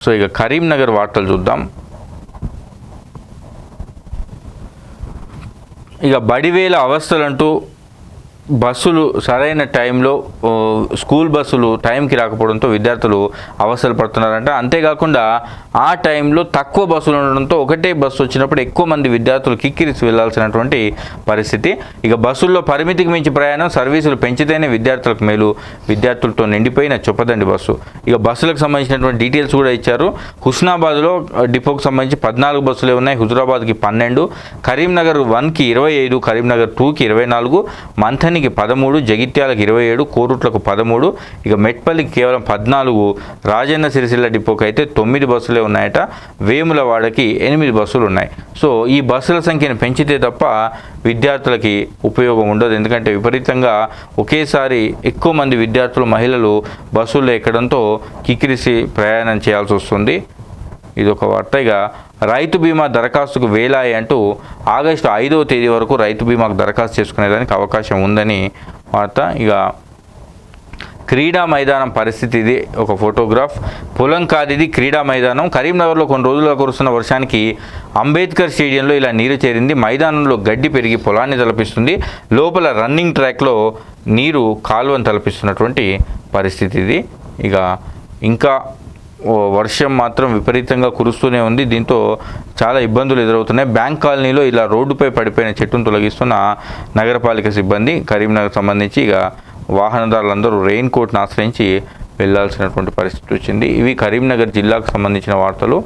So ఇక కరీంనగర్ వార్తలు చూద్దాం. ఇక బడివేల అవస్థలంటూ బస్సులు సరైన టైంలో స్కూల్ బస్సులు టైంకి రాకపోవడంతో విద్యార్థులు అవస్థలు పడుతున్నారంట. అంతేకాకుండా ఆ టైంలో తక్కువ బస్సులు ఉండడంతో ఒకటే బస్సు వచ్చినప్పుడు ఎక్కువ మంది విద్యార్థులు కిక్కిరిసి వెళ్లాల్సినటువంటి పరిస్థితి. ఇక బస్సుల్లో పరిమితికి మించి ప్రయాణం, సర్వీసులు పెంచితేనే విద్యార్థులకు మేలు, విద్యార్థులతో నిండిపోయిన చొప్పదండి బస్సు. ఇక బస్సులకు సంబంధించినటువంటి డీటెయిల్స్ కూడా ఇచ్చారు. హుస్నాబాద్లో డిపోకి సంబంధించి 14 బస్సులే ఉన్నాయి, హుజురాబాద్కి 12, కరీంనగర్ 1కి 25, కరీంనగర్ 2కి 24, మంథని 13, జగిత్యాలకు 27, కోరుట్లకు 13, ఇక మెట్పల్లికి కేవలం 14, రాజన్న సిరిసిల్ల డిపోకి అయితే 9 బస్సులే ఉన్నాయట, వేములవాడకి 8 బస్సులు ఉన్నాయి. సో ఈ బస్సుల సంఖ్యను పెంచితే తప్ప విద్యార్థులకి ఉపయోగం ఉండదు. ఎందుకంటే విపరీతంగా ఒకేసారి ఎక్కువ మంది విద్యార్థులు, మహిళలు బస్సుల్లో ఎక్కడంతో కిక్కిరిసి ప్రయాణం చేయాల్సి వస్తుంది. ఇదొక వార్త. ఇక రైతు బీమా దరఖాస్తుకు వేలాయి అంటూ ఆగస్టు 5వ తేదీ వరకు రైతు బీమాకు దరఖాస్తు చేసుకునేదానికి అవకాశం ఉందని వార్త. ఇక క్రీడా మైదానం పరిస్థితి ఇది ఒక ఫోటోగ్రాఫ్. పొలం కాదిది క్రీడా మైదానం. కరీంనగర్లో కొన్ని రోజులుగా కురుస్తున్న వర్షానికి అంబేద్కర్ స్టేడియంలో ఇలా నీరు చేరింది. మైదానంలో గడ్డి పెరిగి పొలాన్ని తలపిస్తుంది. లోపల రన్నింగ్ ట్రాక్లో నీరు కాలువను తలపిస్తున్నటువంటి పరిస్థితి ఇది. ఇక ఇంకా వర్షం మాత్రం విపరీతంగా కురుస్తూనే ఉంది. దీంతో చాలా ఇబ్బందులు ఎదురవుతున్నాయి. బ్యాంక్ కాలనీలో ఇలా రోడ్డుపై పడిపోయిన చెట్టును తొలగిస్తున్న నగరపాలిక సిబ్బంది. కరీంనగర్ సంబంధించి ఇక వాహనదారులందరూ రెయిన్ కోట్ను ఆశ్రయించి వెళ్లాల్సినటువంటి పరిస్థితి వచ్చింది. ఇవి కరీంనగర్ జిల్లాకు సంబంధించిన వార్తలు.